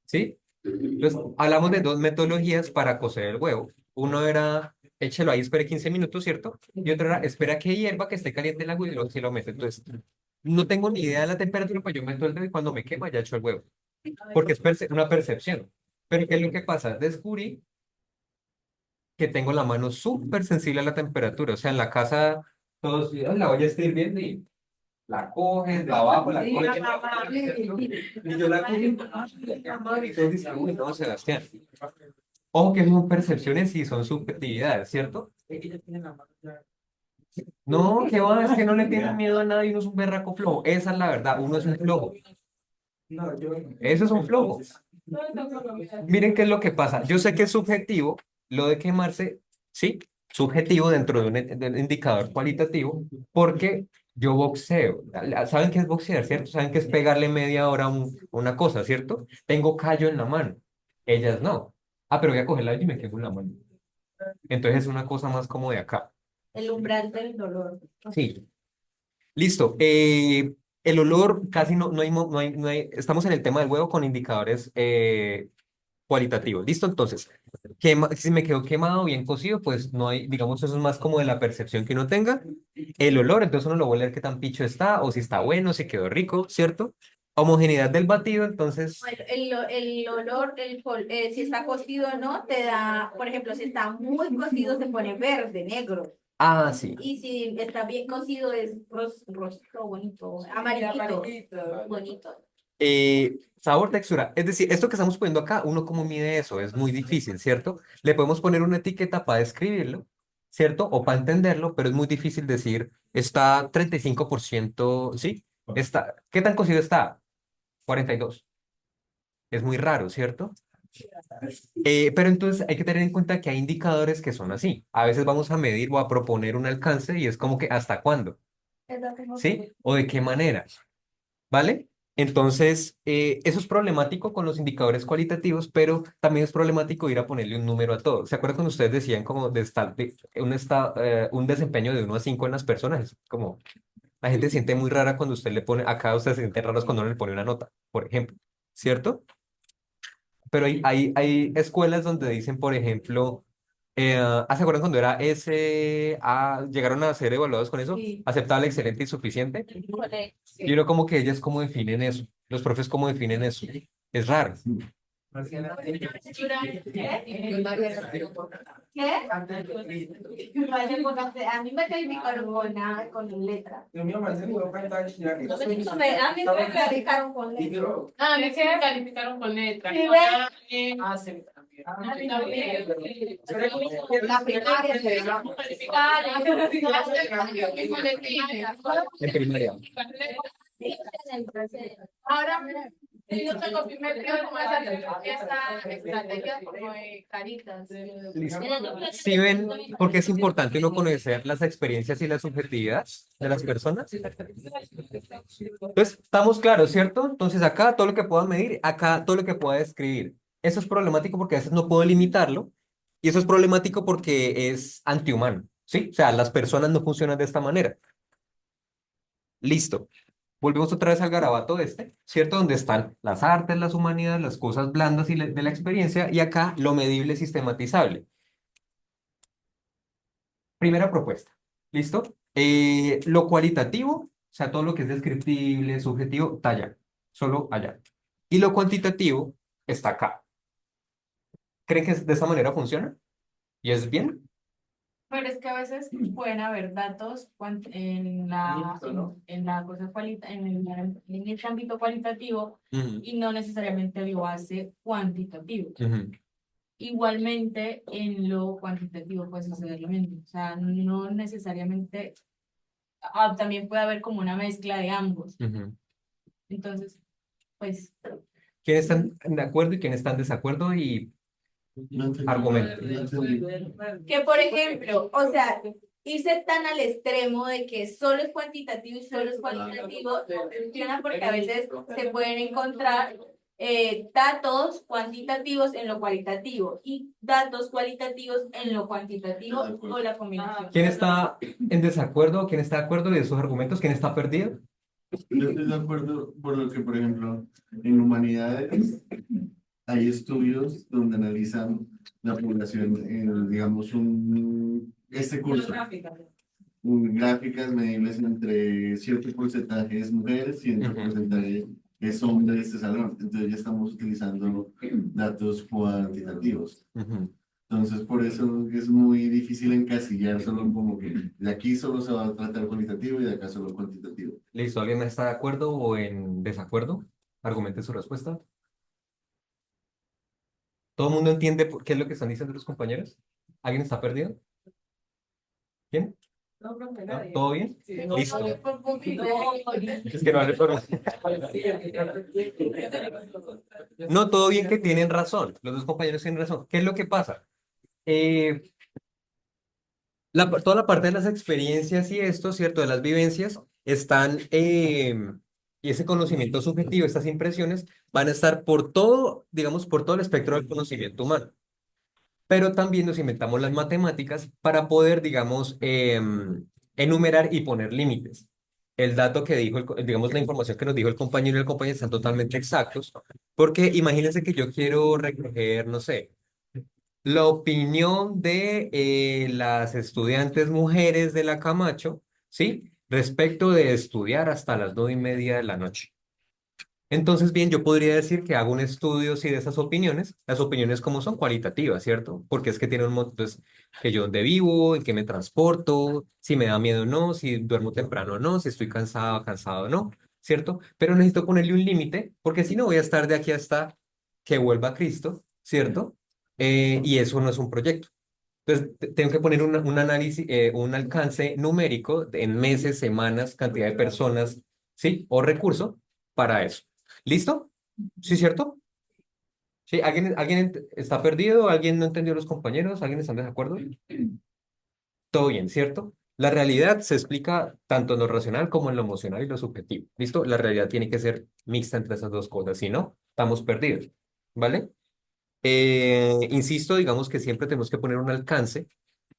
¿sí? Entonces, hablamos de dos metodologías para cocer el huevo. Uno era, échelo ahí, espere 15 minutos, ¿cierto? Y otro era, espera que hierva, que esté caliente el agua y luego sí lo mete. Entonces, no tengo ni idea de la temperatura, pues yo meto el dedo y cuando me quema ya echo el huevo, porque es una percepción. Pero ¿qué es lo que pasa? Descubrí que tengo la mano súper sensible a la temperatura. O sea, en la casa todos "Ay, la olla está hirviendo y la cogen de abajo, la cogen y yo la cojo y todos dicen, uy, no, Sebastián. Ojo que son percepciones y son subjetividades, ¿cierto? No, que va, es que no le tienen miedo a nada y uno es un berraco flojo. Esa es la verdad, uno es un flojo. No, yo. Eso es un flojo. Miren qué es lo que pasa. Yo sé que es subjetivo lo de quemarse, sí, subjetivo dentro de un indicador cualitativo, porque yo boxeo. ¿Saben qué es boxear, cierto? ¿Saben qué es pegarle media hora a una cosa, cierto? Tengo callo en la mano. Ellas no. Ah, pero voy a coger la y me quemo en la mano. Entonces es una cosa más como de acá. El umbral del dolor. Sí. Listo. El olor casi no hay, estamos en el tema del huevo con indicadores cualitativos. Listo, entonces, si me quedó quemado, bien cocido, pues no hay, digamos, eso es más como de la percepción que uno tenga. El olor, entonces uno lo va a oler qué tan picho está, o si está bueno, si quedó rico, ¿cierto? Homogeneidad del batido, entonces, Bueno, el olor, si está cocido o no, te da, por ejemplo, si está muy cocido se pone verde, negro. sí. Y si está bien cocido es rosito, bonito, amarillito, bonito. Sabor, textura. Es decir, esto que estamos poniendo acá, uno cómo mide eso, es muy difícil, ¿cierto? Le podemos poner una etiqueta para describirlo, ¿cierto? O para entenderlo, pero es muy difícil decir, está 35%, ¿sí? ¿Qué tan cocido está? 42. Es muy raro, ¿cierto? Pero entonces hay que tener en cuenta que hay indicadores que son así. A veces vamos a medir o a proponer un alcance y es como que ¿hasta cuándo? ¿Sí? ¿O de qué manera? ¿Vale? Entonces, eso es problemático con los indicadores cualitativos, pero también es problemático ir a ponerle un número a todo. ¿Se acuerdan cuando ustedes decían como un desempeño de 1 a 5 en las personas? Es como la gente se siente muy rara cuando usted le pone, acá ustedes se sienten raros cuando uno le pone una nota, por ejemplo, ¿cierto? pero hay escuelas donde dicen, por ejemplo, ¿se acuerdan cuando era llegaron a ser evaluados con eso? Sí. Aceptable, excelente y suficiente. Híjole, Yo no como que ellas cómo definen eso, los profes cómo definen eso. Es raro. ¿qué? Vale, porque a mí me calificaron con letra. Dios mío, me hace juego para estar chillando. A mí no me calificaron con letra. Ah, a mí sí me calificaron con letra. Sí, Con ve. A, E. Ah, sí, también. A mí también. La primaria se ve. En primaria. Ahora, yo tengo primer grado como esa estrategia como de caritas. Listo. ¿Sí ven por qué es importante uno conocer las experiencias y la subjetividad de las personas? Entonces, estamos claros, ¿cierto? Entonces, acá todo lo que pueda medir, acá todo lo que pueda describir. Eso es problemático porque a veces no puedo limitarlo y eso es problemático porque es antihumano, ¿sí? O sea, las personas no funcionan de esta manera. Listo. Volvemos otra vez al garabato ¿cierto? Donde están las artes, las humanidades, las cosas blandas de la experiencia y acá lo medible sistematizable. Primera propuesta. ¿Listo? Lo cualitativo, o sea, todo lo que es descriptible, subjetivo, está allá. Solo allá. Y lo cuantitativo está acá. ¿Creen que de esta manera funciona? ¿Y es bien? Pero es que a veces pueden haber datos en la cosa en este ámbito cualitativo Ujú, y no necesariamente lo hace cuantitativo. ujú, Igualmente en lo cuantitativo puede suceder lo mismo. O sea, no necesariamente, también puede haber como una mezcla de ambos. ujú. Entonces, pues, ¿Quiénes están de acuerdo y quiénes están en desacuerdo? Y argumenten. que por ejemplo, o sea, irse tan al extremo de que solo es cuantitativo y solo es cualitativo no funciona porque a veces se pueden encontrar datos cuantitativos en lo cualitativo y datos cualitativos en lo cuantitativo o la combinación. ¿Quién está en desacuerdo? ¿Quién está de acuerdo de esos argumentos? ¿Quién está perdido? Yo estoy de acuerdo por lo que, por ejemplo, en humanidades hay estudios donde analizan la población en, digamos, este curso, gráficas medibles entre cierto porcentaje es mujeres y cierto Ujú. porcentaje es hombre de este salón. Entonces ya estamos utilizando datos cuantitativos. Ujú. Entonces, por eso es muy difícil encasillar solo como que de aquí solo se va a tratar cualitativo y de acá solo cuantitativo. ¿Listo? ¿Alguien está de acuerdo o en desacuerdo? Argumente su respuesta. ¿Todo el mundo entiende qué es lo que están diciendo los compañeros? ¿Alguien está perdido? ¿Quién? No, profe, ¿No? nadie. ¿Todo bien? Listo. No, Es que no vale por... No, todo bien que tienen razón. Los dos compañeros tienen razón. ¿Qué es lo que pasa? Eh, toda la parte de las experiencias y esto, ¿cierto? De las vivencias, están, y ese conocimiento subjetivo, estas impresiones, van a estar por todo, digamos, por todo el espectro del conocimiento humano. Pero también nos inventamos las matemáticas para poder, digamos, enumerar y poner límites. El dato que dijo, digamos, la información que nos dijo el compañero y el compañero están totalmente exactos, porque imagínense que yo quiero recoger, no sé, la opinión de las estudiantes mujeres de la Camacho, ¿sí? Respecto de estudiar hasta las 9:30 de la noche. Entonces, bien, yo podría decir que hago un estudio, sí, de esas opiniones, las opiniones como son cualitativas, ¿cierto? Porque es que tienen un montón, pues, que yo dónde vivo, en qué me transporto, si me da miedo o no, si duermo temprano o no, si estoy cansado, cansado o no, ¿cierto? Pero necesito ponerle un límite, porque si no voy a estar de aquí hasta que vuelva Cristo, ¿cierto? Y eso no es un proyecto. Entonces, tengo que poner un análisis, un alcance numérico en meses, semanas, cantidad de personas, ¿sí? O recurso para eso. ¿Listo? ¿Sí, cierto? ¿Sí? ¿Alguien está perdido? ¿Alguien no entendió los compañeros? ¿Alguien está en desacuerdo? Todo bien, ¿cierto? La realidad se explica tanto en lo racional como en lo emocional y lo subjetivo. ¿Listo? La realidad tiene que ser mixta entre esas dos cosas, si no, estamos perdidos. ¿Vale? Insisto, digamos que siempre tenemos que poner un alcance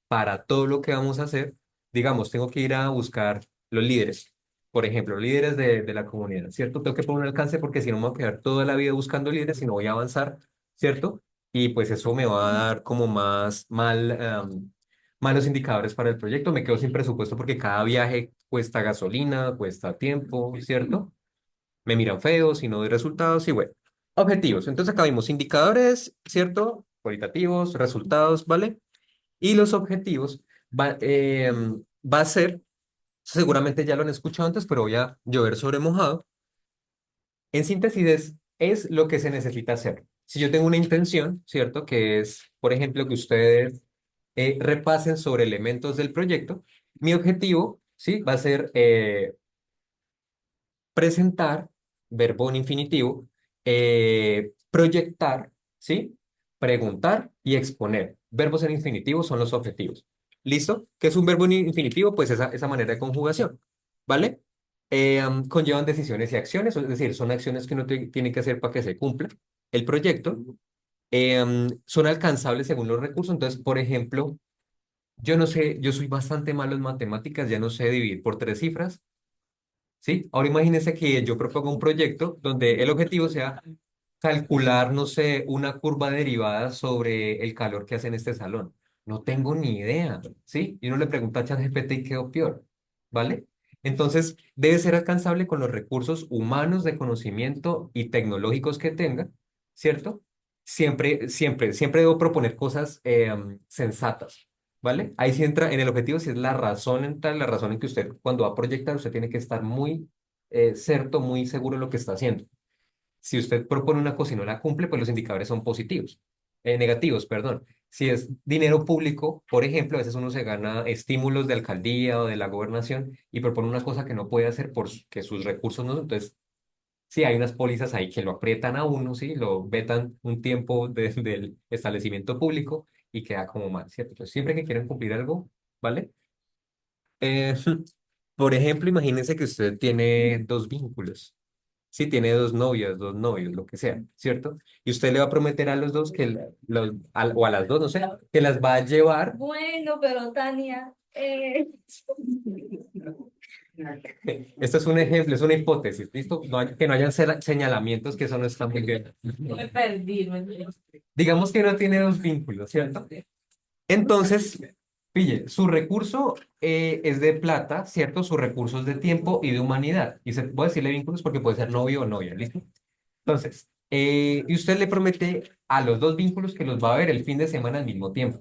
para todo lo que vamos a hacer. Digamos, tengo que ir a buscar los líderes, por ejemplo, líderes de la comunidad, ¿cierto? Tengo que poner un alcance porque si no me voy a quedar toda la vida buscando líderes y no voy a avanzar, ¿cierto? Y pues eso me va a dar como malos indicadores para el proyecto. Me quedo sin presupuesto porque cada viaje cuesta gasolina, cuesta tiempo, ¿cierto? Me miran feo si no doy resultados y bueno. Objetivos. Entonces acá vimos indicadores, ¿cierto? Cualitativos, resultados, ¿vale? Y los objetivos va a ser, seguramente ya lo han escuchado antes, pero voy a llover sobre mojado. En síntesis, es lo que se necesita hacer. Si yo tengo una intención, ¿cierto? Que es, por ejemplo, que ustedes repasen sobre elementos del proyecto, mi objetivo, ¿sí? Va a ser presentar, verbo en infinitivo, proyectar, ¿sí? Preguntar y exponer. Verbos en infinitivo son los objetivos. ¿Listo? ¿Qué es un verbo en infinitivo? Pues esa manera de conjugación, ¿vale? Conllevan decisiones y acciones, es decir, son acciones que uno tiene que hacer para que se cumpla el proyecto. Son alcanzables según los recursos. Entonces, por ejemplo, yo no sé, yo soy bastante malo en matemáticas, ya no sé dividir por tres cifras. ¿Sí? Ahora imagínense que yo propongo un proyecto donde el objetivo sea calcular, no sé, una curva derivada sobre el calor que hace en este salón. No tengo ni idea, ¿sí? Y uno le pregunta a ChatGPT y quedó peor, ¿vale? Entonces, debe ser alcanzable con los recursos humanos de conocimiento y tecnológicos que tenga, ¿cierto? Siempre debo proponer cosas sensatas. ¿Vale? Ahí sí entra en el objetivo, si es la razón en tal, la razón en que usted cuando va a proyectar, usted tiene que estar muy cierto, muy seguro de lo que está haciendo. Si usted propone una cosa y no la cumple, pues los indicadores son positivos, negativos, perdón. Si es dinero público, por ejemplo, a veces uno se gana estímulos de alcaldía o de la gobernación y propone una cosa que no puede hacer porque sus recursos no, entonces sí, hay unas pólizas ahí que lo aprietan a uno, sí, lo vetan un tiempo del establecimiento público y queda como mal, ¿cierto? Entonces, siempre que quieran cumplir algo, ¿vale? Eh, por ejemplo, imagínense que usted tiene dos vínculos, sí, tiene dos novias, dos novios, lo que sea, ¿cierto? Y usted le va a prometer a los dos o a las dos, no sé, que las va a llevar. Bueno, pero Tania, Esto es un ejemplo, es una hipótesis, ¿listo? Que no hayan señalamientos, que eso no está muy bien. me perdí, me perdí. Digamos que no tiene dos vínculos, ¿cierto? Entonces, pille, su recurso es de plata, ¿cierto? Su recurso es de tiempo y de humanidad. Y voy a decirle vínculos porque puede ser novio o novia, ¿listo? Entonces, y usted le promete a los dos vínculos que los va a ver el fin de semana al mismo tiempo.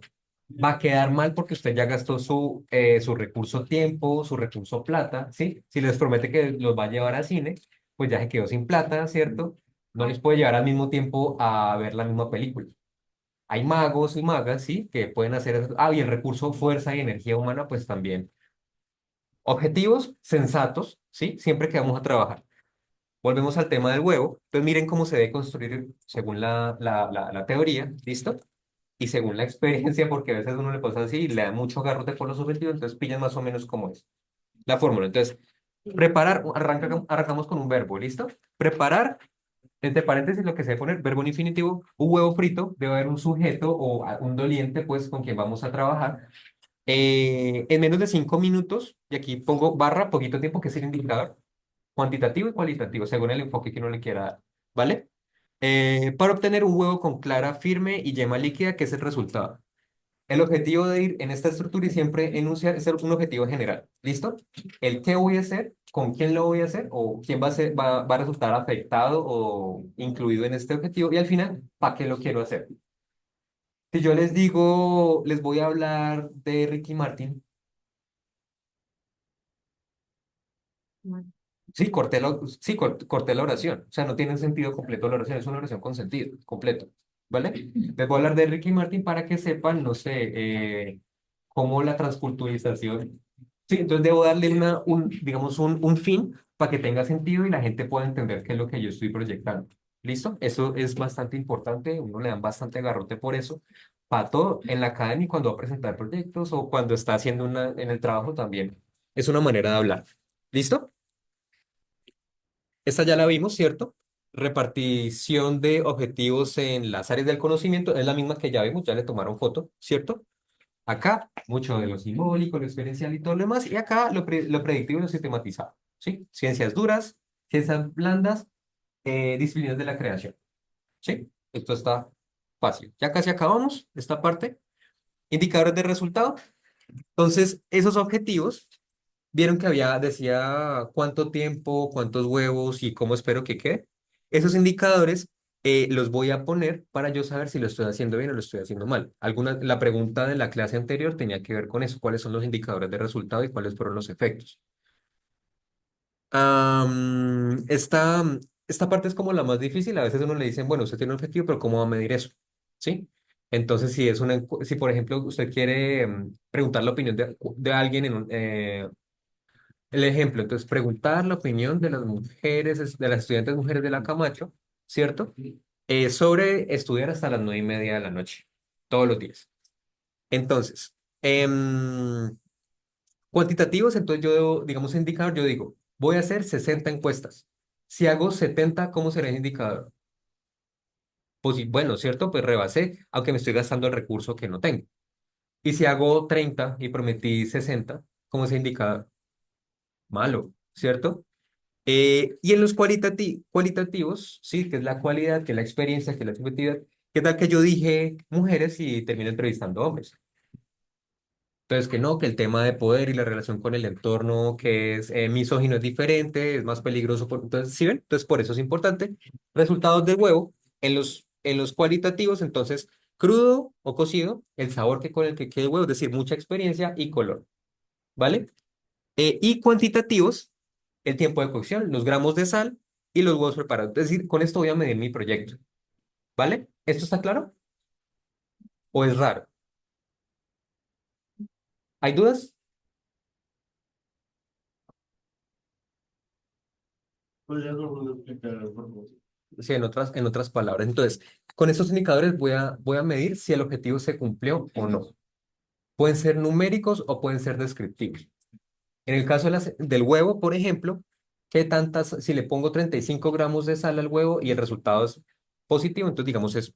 Va a quedar mal porque usted ya gastó su recurso tiempo, su recurso plata, ¿sí? Si les promete que los va a llevar al cine, pues ya se quedó sin plata, ¿cierto? No les puede llevar al mismo tiempo a ver la misma película. Hay magos y magas, ¿sí? Que pueden hacer eso. Ah, y el recurso fuerza y energía humana, pues también. Objetivos sensatos, ¿sí? Siempre que vamos a trabajar. Volvemos al tema del huevo. Entonces miren cómo se debe construir según la teoría, ¿listo? Y según la experiencia, porque a veces uno le pasa así y le da mucho garrote por los objetivos, entonces pillan más o menos cómo es. La fórmula. Entonces, preparar, arrancamos con un verbo, ¿listo? Preparar, entre paréntesis, lo que se debe poner, verbo en infinitivo, un huevo frito, debe haber un sujeto o un doliente, pues, con quien vamos a trabajar. En menos de 5 minutos, y aquí pongo barra, poquito tiempo, que es el indicador, cuantitativo y cualitativo, según el enfoque que uno le quiera dar, ¿vale? Para obtener un huevo con clara, firme y yema líquida, que es el resultado. El objetivo de ir en esta estructura y siempre enunciar es un objetivo general. ¿Listo? El qué voy a hacer, con quién lo voy a hacer o quién va a resultar afectado o incluido en este objetivo y al final, ¿para qué lo quiero hacer? Si yo les digo, les voy a hablar de Ricky Martin, sí, corté la oración. O sea, no tiene sentido completo la oración, es una oración con sentido completo. ¿Vale? Les voy a hablar de Ricky Martin para que sepan, no sé, cómo la transculturización. Sí, entonces debo darle digamos, un fin para que tenga sentido y la gente pueda entender qué es lo que yo estoy proyectando. ¿Listo? Eso es bastante importante, uno le dan bastante garrote por eso. Para todo, en la academia, cuando va a presentar proyectos o cuando está haciendo en el trabajo también. Es una manera de hablar. ¿Listo? Esta ya la vimos, ¿cierto? Repartición de objetivos en las áreas del conocimiento es la misma que ya vimos, ya le tomaron foto, ¿cierto? Acá, mucho de lo simbólico, lo experiencial y todo lo demás, y acá lo predictivo y lo sistematizado, ¿sí? Ciencias duras, ciencias blandas, disciplinas de la creación, ¿sí? Esto está fácil. Ya casi acabamos esta parte. Indicadores de resultado. Entonces, esos objetivos, vieron que decía cuánto tiempo, cuántos huevos y cómo espero que quede. Esos indicadores los voy a poner para yo saber si lo estoy haciendo bien o lo estoy haciendo mal. La pregunta de la clase anterior tenía que ver con eso, cuáles son los indicadores de resultado y cuáles fueron los efectos. Esta parte es como la más difícil. A veces uno le dicen, bueno, usted tiene un objetivo, pero ¿cómo va a medir eso? ¿Sí? Entonces, si por ejemplo usted quiere preguntar la opinión de alguien el ejemplo, entonces preguntar la opinión de las mujeres, de las estudiantes mujeres de la Camacho, ¿cierto? Sobre estudiar hasta las 9:30 de la noche, todos los días. Entonces, cuantitativos, entonces digamos, indicador, yo digo, voy a hacer 60 encuestas. Si hago 70, ¿cómo será el indicador? Pues bueno, ¿cierto? Pues rebasé, aunque me estoy gastando el recurso que no tengo. Y si hago 30 y prometí 60, ¿cómo es el indicador? Malo, ¿cierto? Y en los cualitativos, sí, que es la cualidad, que es la experiencia, que es la subjetividad, ¿qué tal que yo dije mujeres y termino entrevistando hombres? Entonces, que no, que el tema de poder y la relación con el entorno, que es misógino, es diferente, es más peligroso. Entonces, ¿sí ven? Entonces, por eso es importante. Resultados del huevo en los cualitativos, entonces, crudo o cocido, el sabor con el que quede el huevo, es decir, mucha experiencia y color, ¿vale? Y cuantitativos, el tiempo de cocción, los gramos de sal y los huevos preparados. Es decir, con esto voy a medir mi proyecto, ¿vale? ¿Esto está claro? ¿O es raro? ¿Hay dudas? ¿Podrías volver a explicar, por favor? Sí, en otras palabras. Entonces, con estos indicadores voy a medir si el objetivo se cumplió o no. Pueden ser numéricos o pueden ser descriptivos. En el caso del huevo, por ejemplo, si le pongo 35 gramos de sal al huevo y el resultado es positivo, entonces digamos es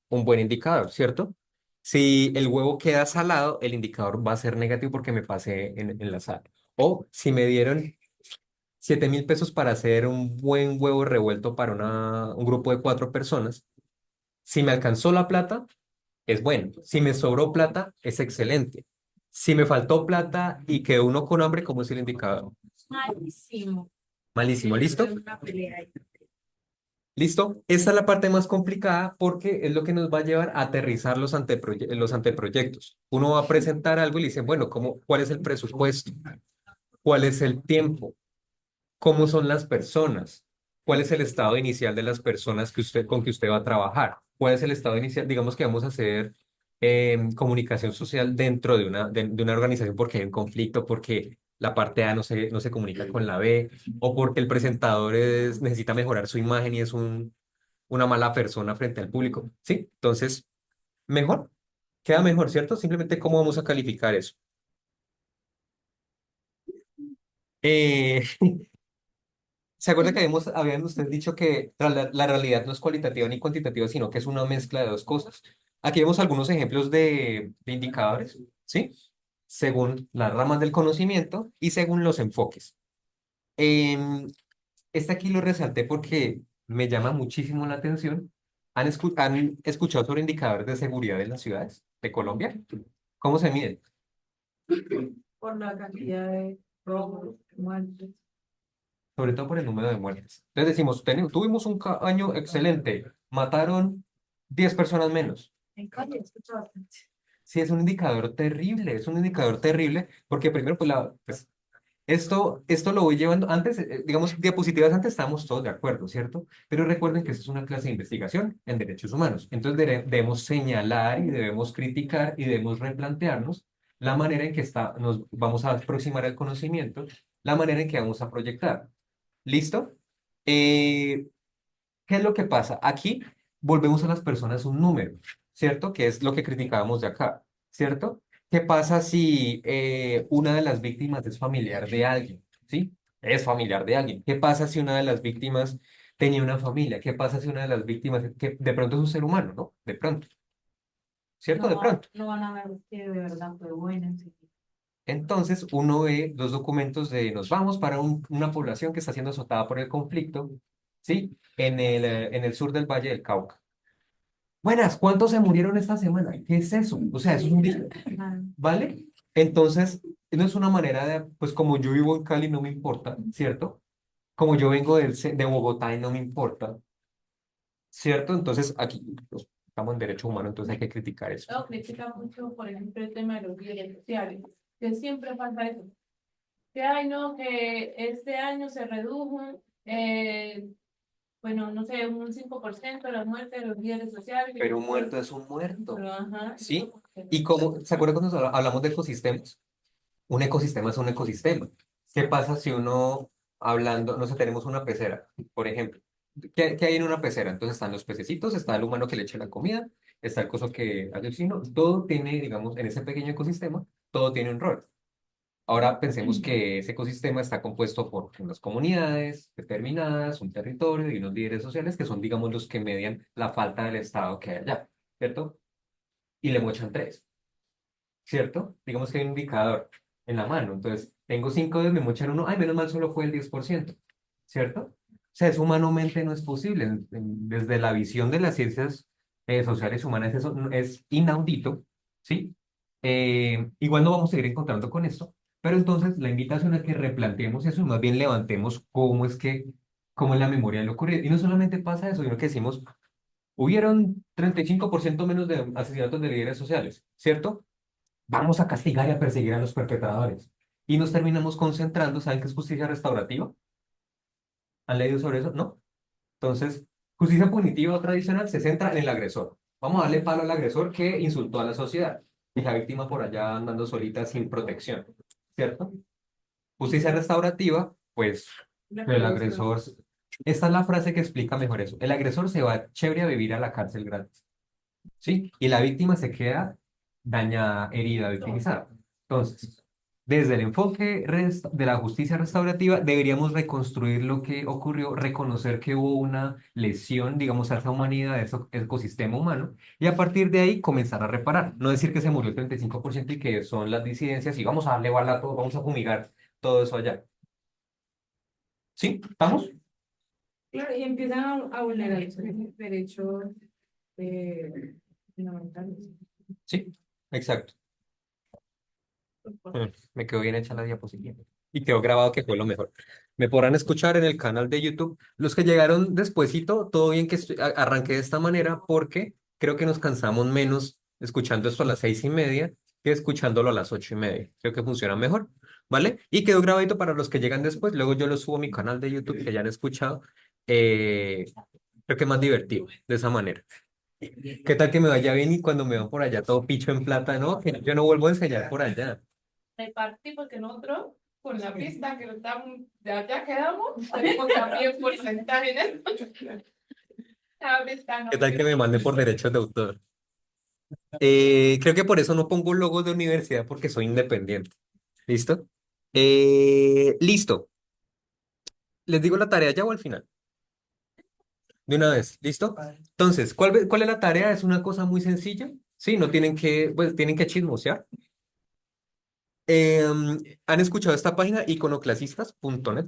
un buen indicador, ¿cierto? Si el huevo queda salado, el indicador va a ser negativo porque me pasé en la sal. O si me dieron 7.000 pesos para hacer un buen huevo revuelto para un grupo de 4 personas, si me alcanzó la plata, es bueno. Si me sobró plata, es excelente. Si me faltó plata y quedó uno con hambre, ¿cómo es el indicador? Malísimo. Malísimo, ¿listo? Una pelea ahí. ¿Listo? Esta es la parte más complicada porque es lo que nos va a llevar a aterrizar los anteproyectos. Uno va a presentar algo y le dicen, bueno, ¿cuál es el presupuesto? ¿Cuál es el tiempo? ¿Cómo son las personas? ¿Cuál es el estado inicial de las personas con que usted va a trabajar? ¿Cuál es el estado inicial? Digamos que vamos a hacer comunicación social dentro de una organización porque hay un conflicto, porque la parte A no se comunica con la B, o porque el presentador necesita mejorar su imagen y es una mala persona frente al público. ¿Sí? Entonces, mejor, queda mejor, ¿cierto? Simplemente cómo vamos a calificar eso. Eh, ¿Se acuerda que habían ustedes dicho que la realidad no es cualitativa ni cuantitativa, sino que es una mezcla de dos cosas? Aquí vemos algunos ejemplos de indicadores, ¿sí? Según las ramas del conocimiento y según los enfoques. Em, este aquí lo resalté porque me llama muchísimo la atención. ¿Han escuchado sobre indicadores de seguridad en las ciudades de Colombia? ¿Cómo se miden? Por la cantidad de robos, muertes. Sobre todo por el número de muertes. Entonces decimos, tuvimos un año excelente, mataron 10 personas menos. En calle, escucho bastante. Sí, es un indicador terrible, es un indicador terrible, porque primero, pues, esto lo voy llevando, antes, digamos, diapositivas antes estábamos todos de acuerdo, ¿cierto? Pero recuerden que esto es una clase de investigación en derechos humanos, entonces debemos señalar y debemos criticar y debemos replantearnos la manera en que nos vamos a aproximar al conocimiento, la manera en que vamos a proyectar. ¿Listo? Eh, ¿Qué es lo que pasa? Aquí volvemos a las personas un número, ¿cierto? Que es lo que criticábamos de acá, ¿cierto? ¿Qué pasa si una de las víctimas es familiar de alguien? ¿Sí? Es familiar de alguien. ¿Qué pasa si una de las víctimas tenía una familia? ¿Qué pasa si una de las víctimas, que de pronto es un ser humano, ¿no? De pronto, ¿cierto? De pronto. No van a ver que de verdad fue buena. Sí. Entonces uno ve los documentos de nos vamos para una población que está siendo azotada por el conflicto, ¿sí? En el sur del Valle del Cauca. Buenas, ¿cuántos se murieron esta semana? ¿Qué es eso? O sea, eso es un día, ¿vale? Entonces, no es una manera de, pues como yo vivo en Cali, no me importa, ¿cierto? Como yo vengo de Bogotá y no me importa, ¿cierto? Entonces, aquí pues, estamos en derecho humano, entonces hay que criticar eso. No, critica mucho, por ejemplo, el tema de los líderes sociales, que siempre pasa eso. Que ay, no, que este año se redujo, bueno, no sé, un 5% de las muertes de los líderes sociales. Pero un muerto es un muerto, Pero, ajá, ¿sí? Y como, ¿se acuerdan cuando hablamos de ecosistemas? Un ecosistema es un ecosistema. ¿Qué pasa si uno, hablando, no sé, tenemos una pecera, por ejemplo? ¿Qué hay en una pecera? Entonces están los pececitos, está el humano que le echa la comida, está el coso que hace el vecino, todo tiene, digamos, en ese pequeño ecosistema, todo tiene un rol. Ahora pensemos que ese ecosistema está compuesto por unas comunidades determinadas, un territorio y unos líderes sociales que son, digamos, los que median la falta del Estado que hay allá, ¿cierto? Y le mochan tres. ¿Cierto? Digamos que hay un indicador en la mano. Entonces, tengo 5 dedos, me mochan uno, ay, menos mal solo fue el 10%, ¿cierto? O sea, eso humanamente no es posible. Desde la visión de las ciencias sociales humanas, eso es inaudito, ¿sí? Igual no vamos a ir encontrando con esto, pero entonces la invitación a que replanteemos eso y más bien levantemos cómo es la memoria de lo ocurrido. Y no solamente pasa eso, sino que decimos, hubieron 35% menos de asesinatos de líderes sociales, ¿cierto? Vamos a castigar y a perseguir a los perpetradores. Y nos terminamos concentrando, ¿saben qué es justicia restaurativa? ¿Han leído sobre eso? ¿No? Entonces, justicia punitiva o tradicional se centra en el agresor. Vamos a darle palo al agresor que insultó a la sociedad y la víctima por allá andando solita sin protección, ¿cierto? Justicia restaurativa, pues el agresor... Esta es la frase que explica mejor eso. El agresor se va chévere a vivir a la cárcel gratis, ¿sí? Y la víctima se queda dañada, herida, victimizada. Entonces, desde el enfoque de la justicia restaurativa, deberíamos reconstruir lo que ocurrió, reconocer que hubo una lesión, digamos, a esa humanidad, a ese ecosistema humano, y a partir de ahí comenzar a reparar. No decir que se murió el 35% y que son las disidencias y vamos a darle bala a todo, vamos a fumigar todo eso allá. ¿Sí? ¿Estamos? Claro, y empiezan a vulnerar los derechos fundamentales. Sí, exacto. Me quedó bien hecha la diapositiva. Y quedó grabado que fue lo mejor. Me podrán escuchar en el canal de YouTube. Los que llegaron despuesito, todo bien que arranqué de esta manera porque creo que nos cansamos menos escuchando esto a las 6:30 que escuchándolo a las 8:30. Creo que funciona mejor, ¿vale? Y quedó grabadito para los que llegan después. Luego yo lo subo a mi canal de YouTube que ya han escuchado. Eh, Creo que es más divertido de esa manera. ¿Qué tal que me vaya bien y cuando me van por allá todo picho en plata, no? Que yo no vuelvo a enseñar por allá. repartir porque nosotros, con la pista que nos estamos, ya quedamos, tenemos también porcentaje en esto. La pista no. ¿Qué tal que me mande por derechos de autor? Creo que por eso no pongo logos de universidad porque soy independiente. ¿Listo? Listo. ¿Les digo la tarea ya o al final? De una vez. ¿Listo? Entonces, ¿cuál es la tarea? Es una cosa muy sencilla. Sí, no tienen que, pues, tienen que chismosear. ¿Han escuchado esta página iconoclasistas.net?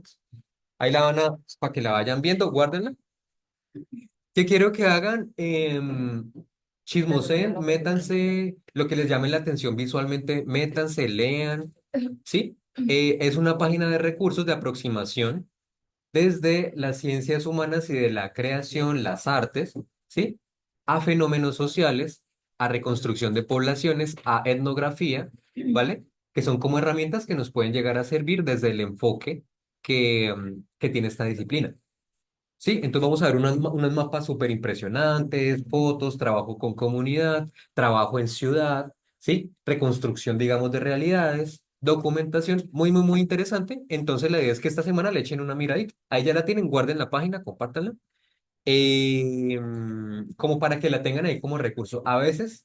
Ahí la van a, para que la vayan viendo, guárdenla. ¿Qué quiero que hagan? Chismoseen, métanse, lo que les llame la atención visualmente, métanse, lean, ¿sí? Es una página de recursos de aproximación desde las ciencias humanas y de la creación, las artes, ¿sí? A fenómenos sociales, a reconstrucción de poblaciones, a etnografía, ¿vale? Que son como herramientas que nos pueden llegar a servir desde el enfoque que tiene esta disciplina. Sí, entonces vamos a ver unos mapas súper impresionantes, fotos, trabajo con comunidad, trabajo en ciudad, ¿sí? Reconstrucción, digamos, de realidades, documentación, muy, muy, muy interesante. Entonces la idea es que esta semana le echen una miradita. Ahí ya la tienen, guarden la página, compártanla, como para que la tengan ahí como recurso. A veces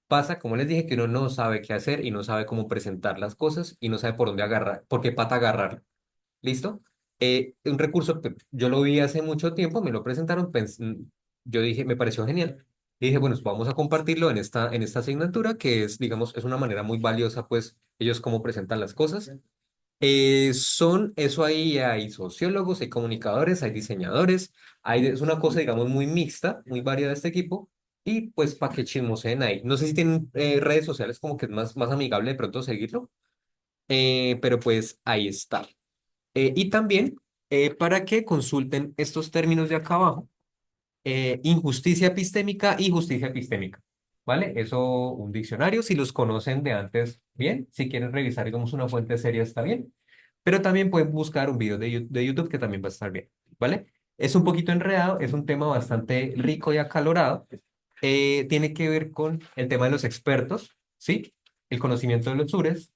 pasa, como les dije, que uno no sabe qué hacer y no sabe cómo presentar las cosas y no sabe por dónde agarrar, por qué pata agarrar. ¿Listo? Un recurso que yo lo vi hace mucho tiempo, me lo presentaron, yo dije, me pareció genial. Y dije, bueno, pues vamos a compartirlo en esta asignatura, que es, digamos, es una manera muy valiosa, pues, ellos cómo presentan las cosas. Eso ahí hay sociólogos, hay comunicadores, hay diseñadores, es una cosa, digamos, muy mixta, muy variada este equipo, y pues para que chismoseen ahí. No sé si tienen redes sociales como que es más amigable de pronto seguirlo, pero pues ahí está. Y también para que consulten estos términos de acá abajo, injusticia epistémica y justicia epistémica. ¿Vale? Eso, un diccionario, si los conocen de antes, bien. Si quieren revisar, digamos, una fuente seria, está bien. Pero también pueden buscar un video de YouTube que también va a estar bien. ¿Vale? Es un poquito enredado, es un tema bastante rico y acalorado. Tiene que ver con el tema de los expertos, ¿sí? El conocimiento de los sures,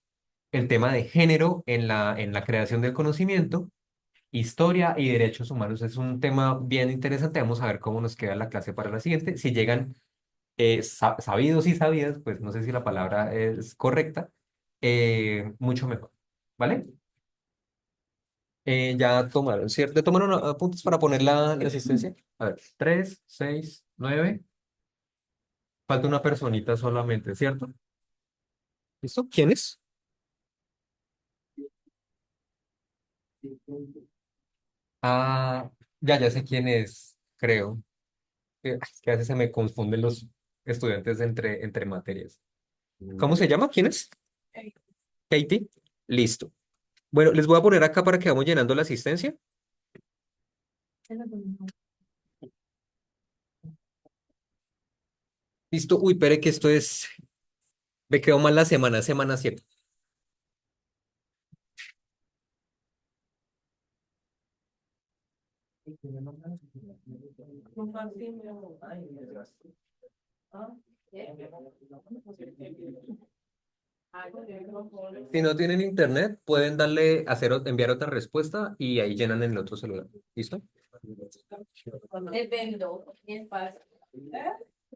el tema de género en la creación del conocimiento. Historia y derechos humanos es un tema bien interesante. Vamos a ver cómo nos queda la clase para la siguiente. Si llegan sabidos y sabidas, pues no sé si la palabra es correcta, mucho mejor. ¿Vale? Ya tomaron, ¿cierto? ¿Ya tomaron apuntes para poner la asistencia? A ver, 3, 6, 9. Falta una personita solamente, ¿cierto? ¿Listo? ¿Quién es? Ah, ya sé quién es, creo. Es que a veces se me confunden los estudiantes entre materias. ¿Cómo se llama? ¿Quién es? Katie. Listo. Bueno, les voy a poner acá para que vamos llenando la asistencia. Listo. Uy, espere que esto es. Me quedó mal la semana 7. Si no tienen internet, pueden darle, enviar otra respuesta y ahí llenan en el otro celular. ¿Listo? Dependo, es fácil.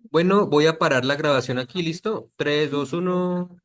Bueno, voy a parar la grabación aquí, ¿listo? 3, 2, 1.